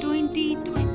2020।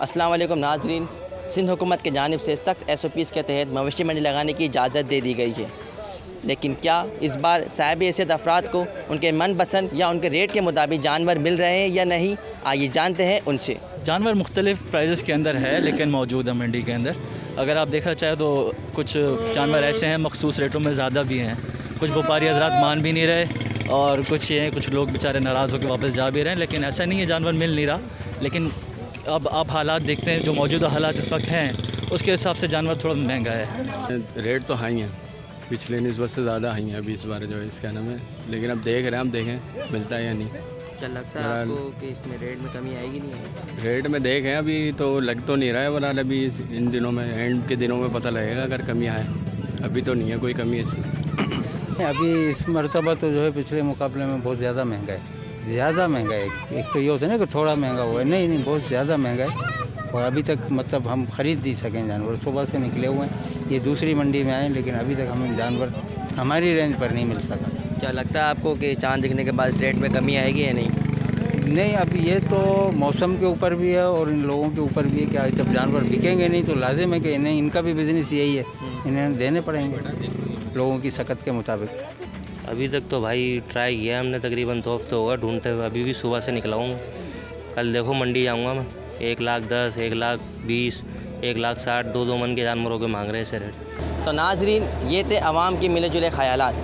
السلام علیکم ناظرین، سندھ حکومت کی جانب سے سخت SOPs کے تحت مویشی منڈی لگانے کی اجازت دے دی گئی ہے، لیکن کیا اس بار صاحب حیثیت افراد کو ان کے من پسند یا ان کے ریٹ کے مطابق جانور مل رہے ہیں یا نہیں؟ آئیے جانتے ہیں ان سے۔ جانور مختلف پرائزز کے اندر ہے لیکن موجود ہے منڈی کے اندر۔ اگر آپ دیکھنا چاہیں تو کچھ جانور ایسے ہیں مخصوص ریٹوں میں زیادہ بھی ہیں، کچھ وپاری حضرات مان بھی نہیں رہے اور کچھ یہ ہیں کچھ لوگ بیچارے ناراض ہو کے واپس جا بھی رہے ہیں، لیکن ایسا نہیں ہے جانور مل نہیں رہا، لیکن اب آپ حالات دیکھتے ہیں جو موجودہ حالات اس وقت ہیں اس کے حساب سے جانور تھوڑا مہنگا ہے۔ ریٹ تو ہائی ہیں، پچھلے نسبت سے زیادہ ہائی ہیں ابھی اس بار جو ہے اس کا نام ہے، لیکن اب دیکھ رہے ہیں، ہم دیکھیں ملتا ہے یا نہیں۔ کیا لگتا ہے آپ کو کہ اس میں ریٹ میں کمی آئے گی نہیں؟ ریٹ میں دیکھیں ابھی تو لگ تو نہیں رہا ہے، بہرحال ابھی ان دنوں میں اینڈ کے دنوں میں پتہ لگے گا اگر کمی آئے، ابھی تو نہیں ہے کوئی کمی اس سے۔ ابھی اس مرتبہ تو جو ہے پچھلے مقابلے میں بہت زیادہ مہنگا ہے، زیادہ مہنگا ہے۔ ایک تو یہ ہوتا ہے نا کہ تھوڑا مہنگا ہوا ہے، نہیں بہت زیادہ مہنگا ہے، اور ابھی تک مطلب ہم خرید نہیں سکیں جانور، صبح سے نکلے ہوئے ہیں، یہ دوسری منڈی میں آئے لیکن ابھی تک ہمیں جانور ہماری رینج پر نہیں مل سکا۔ کیا لگتا ہے آپ کو کہ چاند دکھنے کے بعد اس ریٹ میں کمی آئے گی یا نہیں؟ نہیں، اب یہ تو موسم کے اوپر بھی ہے اور ان لوگوں کے اوپر بھی ہے کہ جب جانور بکیں گے نہیں تو لازم ہے کہ انہیں ان کا بھی بزنس یہی ہے، انہیں دینے پڑیں گے لوگوں کی سکت کے مطابق۔ ابھی تک تو بھائی ٹرائی کیا ہم نے، تقریباً 2 ہفتے ہوگا ڈھونڈتے ہوئے، ابھی بھی صبح سے نکلا ہوں۔ کل دیکھو منڈی جاؤں گا میں، 1,10,000، 1,20,000، 1,60,000، 2 من کے جانوروں کے مانگ رہے ہیں اسے ریٹ۔ تو ناظرین، یہ تھے عوام کے ملے جلے خیالات۔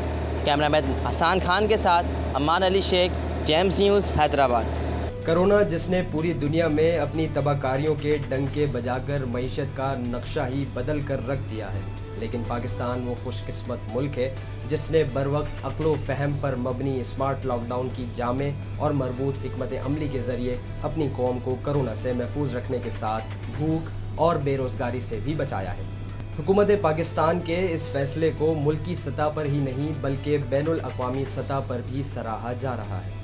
کیمرہ مین حسان خان کے ساتھ عمار علی شیخ، جیمز نیوز، حیدرآباد۔ کرونا جس نے پوری دنیا میں اپنی تباہ کاریوں کے ڈنکے بجا کر معیشت کا نقشہ ہی بدل کر رکھ دیا ہے، لیکن پاکستان وہ خوش قسمت ملک ہے جس نے بروقت عقل و فہم پر مبنی اسمارٹ لاک ڈاؤن کی جامع اور مربوط حکمت عملی کے ذریعے اپنی قوم کو کرونا سے محفوظ رکھنے کے ساتھ بھوک اور بے روزگاری سے بھی بچایا ہے۔ حکومت پاکستان کے اس فیصلے کو ملکی سطح پر ہی نہیں بلکہ بین الاقوامی سطح پر بھی سراہا جا رہا ہے۔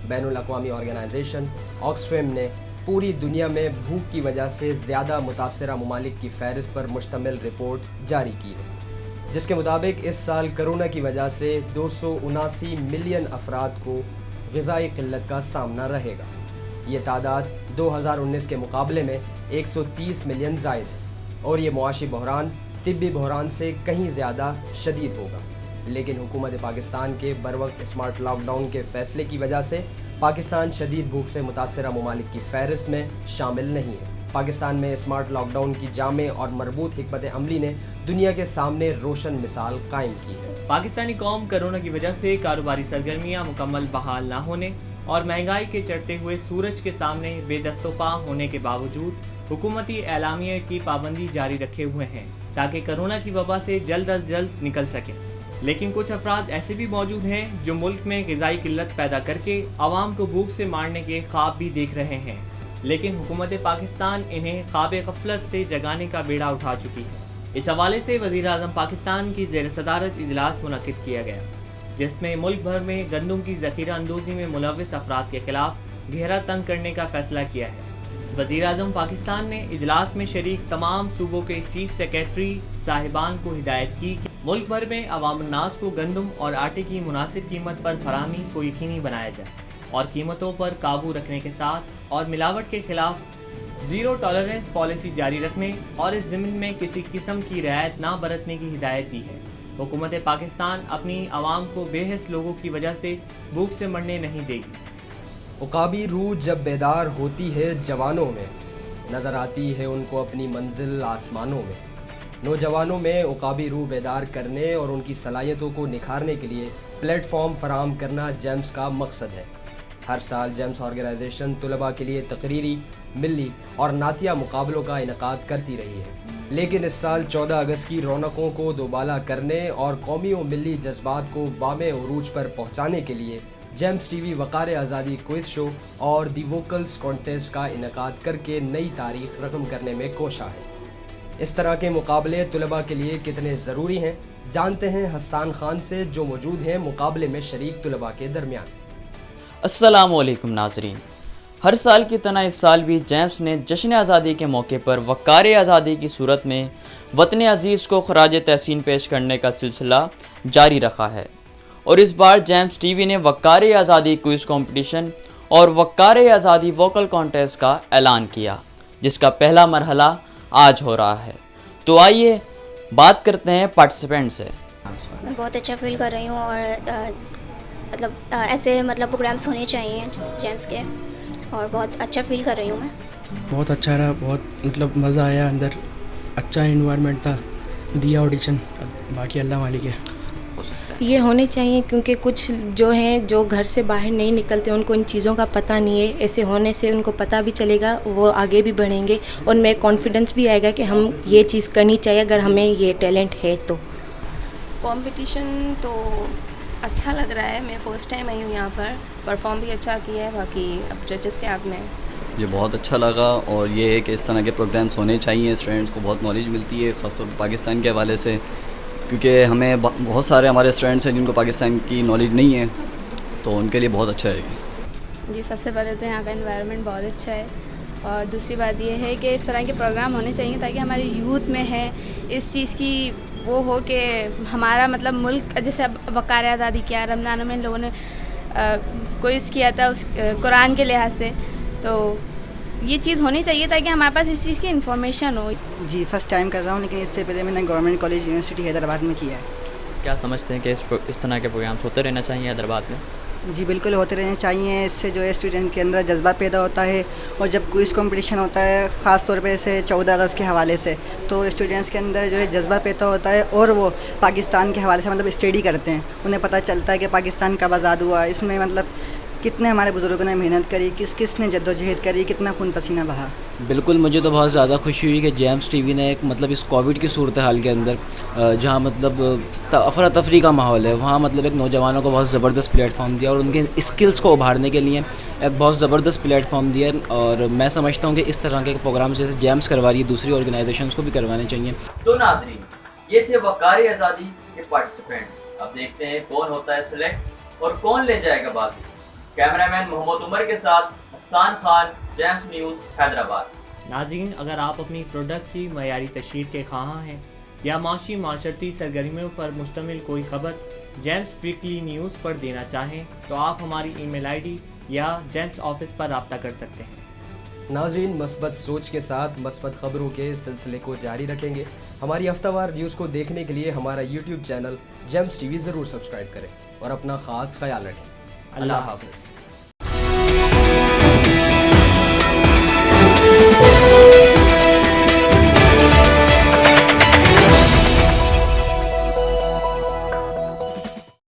بین الاقوامی آرگنائزیشن آکسفیم نے پوری دنیا میں بھوک کی وجہ سے زیادہ متاثرہ ممالک کی فہرست پر مشتمل رپورٹ جاری کی ہے، جس کے مطابق اس سال کرونا کی وجہ سے 279 ملین افراد کو غذائی قلت کا سامنا رہے گا۔ یہ تعداد 2019 کے مقابلے میں 130 ملین زائد ہے اور یہ معاشی بحران طبی بحران سے کہیں زیادہ شدید ہوگا، لیکن حکومت پاکستان کے بروقت اسمارٹ لاک ڈاؤن کے فیصلے کی وجہ سے پاکستان شدید بھوک سے متاثرہ ممالک کی فہرست میں شامل نہیں ہے۔ پاکستان میں اسمارٹ لاک ڈاؤن کی جامع اور مربوط حکمت عملی نے دنیا کے سامنے روشن مثال قائم کی ہے۔ پاکستانی قوم کرونا کی وجہ سے کاروباری سرگرمیاں مکمل بحال نہ ہونے اور مہنگائی کے چڑھتے ہوئے سورج کے سامنے بے دست و پا ہونے کے باوجود حکومتی اعلامیہ کی پابندی جاری رکھے ہوئے ہیں تاکہ کرونا کی وبا سے جلد از جلد نکل سکیں، لیکن کچھ افراد ایسے بھی موجود ہیں جو ملک میں غذائی قلت پیدا کر کے عوام کو بھوک سے مارنے کے خواب بھی دیکھ رہے ہیں، لیکن حکومت پاکستان انہیں خواب غفلت سے جگانے کا بیڑا اٹھا چکی ہے۔ اس حوالے سے وزیر اعظم پاکستان کی زیر صدارت اجلاس منعقد کیا گیا، جس میں ملک بھر میں گندم کی ذخیرہ اندوزی میں ملوث افراد کے خلاف گہرا تنگ کرنے کا فیصلہ کیا ہے۔ وزیر اعظم پاکستان نے اجلاس میں شریک تمام صوبوں کے چیف سیکریٹری صاحبان کو ہدایت کی کہ ملک بھر میں عوام الناس کو گندم اور آٹے کی مناسب قیمت پر فراہمی کو یقینی بنایا جائے اور قیمتوں پر قابو رکھنے کے ساتھ اور ملاوٹ کے خلاف زیرو ٹالرنس پالیسی جاری رکھنے اور اس ضمن میں کسی قسم کی رعایت نہ برتنے کی ہدایت دی ہے۔ حکومت پاکستان اپنی عوام کو بے حس لوگوں کی وجہ سے بھوک سے مرنے نہیں دے گی۔ عقابی روح جب بیدار ہوتی ہے جوانوں میں، نظر آتی ہے ان کو اپنی منزل آسمانوں میں۔ نوجوانوں میں عقابی روح بیدار کرنے اور ان کی صلاحیتوں کو نکھارنے کے لیے پلیٹ فارم فراہم کرنا جیمز کا مقصد ہے۔ ہر سال جیمز آرگنائزیشن طلباء کے لیے تقریری، ملی اور نعتیہ مقابلوں کا انعقاد کرتی رہی ہے، لیکن اس سال 14 اگست کی رونقوں کو دوبالا کرنے اور قومی و ملی جذبات کو بام عروج پر پہنچانے کے لیے جیمز ٹی وی وقار آزادی کوئز شو اور دی ووکلز کانٹیسٹ کا انعقاد کر کے نئی تاریخ رقم کرنے میں کوشاں ہے۔ اس طرح کے مقابلے طلباء کے لیے کتنے ضروری ہیں، جانتے ہیں حسان خان سے جو موجود ہیں مقابلے میں شریک طلباء کے درمیان۔ السلام علیکم ناظرین، ہر سال کی طرح اس سال بھی جیمز نے جشن آزادی کے موقع پر وقار آزادی کی صورت میں وطن عزیز کو خراج تحسین پیش کرنے کا سلسلہ جاری رکھا ہے، اور اس بار جیمز ٹی وی نے وقار آزادی کوئز کمپٹیشن اور وقار آزادی ووکل کانٹیسٹ کا اعلان کیا، جس کا پہلا مرحلہ آج ہو رہا ہے. تو آئیے بات کرتے ہیں پارٹیسپینٹ سے. میں بہت اچھا فیل کر رہی ہوں اور مطلب ایسے مطلب پروگرامس ہونے چاہیے جیمس کے, اور بہت اچھا فیل کر رہی ہوں میں. بہت اچھا رہا, بہت مطلب مزہ آیا, اندر اچھا انوائرمنٹ تھا, دیا آڈیشن, باقی اللہ مالک ہے. یہ ہونے چاہیے کیونکہ کچھ جو ہیں جو گھر سے باہر نہیں نکلتے ان کو ان چیزوں کا پتہ نہیں ہے. ایسے ہونے سے ان کو پتہ بھی چلے گا, وہ آگے بھی بڑھیں گے, اور میں کانفیڈنس بھی آئے گا کہ ہم یہ چیز کرنی چاہیے اگر ہمیں یہ ٹیلنٹ ہے تو. کمپٹیشن تو اچھا لگ رہا ہے, میں فرسٹ ٹائم آئی ہوں یہاں پر, پرفارم بھی اچھا کیا ہے, باقی اب ججز کے ہاتھ میں ہے. مجھے بہت اچھا لگا, اور یہ ہے کہ اس طرح کے پروگرامس ہونے چاہیے, اسٹوڈنٹس کو بہت نالج ملتی ہے خاص طور پر پاکستان کے حوالے سے, کیونکہ ہمیں بہت سارے ہمارے اسٹوڈنٹس ہیں جن کو پاکستان کی نالج نہیں ہے, تو ان کے لیے بہت اچھا ہے. جی سب سے پہلے تو یہاں کا انوائرمنٹ بہت اچھا ہے, اور دوسری بات یہ ہے کہ اس طرح کے پروگرام ہونے چاہیے تاکہ ہمارے یوتھ میں ہے اس چیز کی وہ ہو کہ ہمارا مطلب ملک, جیسے اب وقار آزادی کیا, رمضانوں میں ان لوگوں نے کوئز کیا تھا اس قرآن کے لحاظ سے, تو یہ چیز ہونی چاہیے تاکہ ہمارے پاس اس چیز کی انفارمیشن ہو. جی فرسٹ ٹائم کر رہا ہوں, لیکن اس سے پہلے میں نے گورنمنٹ کالج یونیورسٹی حیدرآباد میں کیا ہے. کیا سمجھتے ہیں کہ اس طرح کے پروگرامس ہوتے رہنا چاہیے حیدرآباد میں؟ جی بالکل ہوتے رہنے چاہیے, اس سے جو ہے اسٹوڈنٹ کے اندر جذبہ پیدا ہوتا ہے, اور جب کوئز کمپٹیشن ہوتا ہے خاص طور پہ سے 14 اگست کے حوالے سے, تو اسٹوڈنٹس کے اندر جو ہے جذبہ پیدا ہوتا ہے, اور وہ پاکستان کے حوالے سے مطلب اسٹڈی کرتے ہیں, انہیں پتہ چلتا ہے کہ پاکستان کب آزاد ہوا, اس میں مطلب کتنے ہمارے بزرگوں نے محنت کری, کس نے جد و جہد کری, کتنا خون پسینہ بہا. بالکل, مجھے تو بہت زیادہ خوشی ہوئی کہ جیمس ٹی وی نے ایک مطلب اس کووڈ کی صورتحال کے اندر جہاں مطلب افراتفری کا ماحول ہے, وہاں مطلب ایک نوجوانوں کو بہت زبردست پلیٹ فارم دیا, اور ان کے اسکلس کو ابھارنے کے لیے ایک بہت زبردست پلیٹ فارم دیا, اور میں سمجھتا ہوں کہ اس طرح کے پروگرامز جیسے جیمس کروا رہی ہے دوسری آرگنائزیشنس کو بھی کروانے چاہیے. تو ناظرین, یہ تھے وقار آزادی کے پارٹیسپینٹس. اب دیکھتے ہیں کون ہوتا ہے سلیکٹ اور کون لے جائے گا بازی. کیمرہ مین محمد عمر کے ساتھ حسان خان, جیمس نیوز, حیدرآباد. ناظرین, اگر آپ اپنی پروڈکٹ کی معیاری تشہیر کے خواہاں ہیں یا معاشی معاشرتی سرگرمیوں پر مشتمل کوئی خبر جیمس ویکلی نیوز پر دینا چاہیں تو آپ ہماری ای میل آئی ڈی یا جیمس آفس پر رابطہ کر سکتے ہیں. ناظرین, مثبت سوچ کے ساتھ مثبت خبروں کے سلسلے کو جاری رکھیں گے. ہماری ہفتہ وار نیوز کو دیکھنے کے لیے ہمارا YouTube channel James T V ضرور سبسکرائب کریں, اور اپنا خاص خیال رکھیں. اللہ حافظ.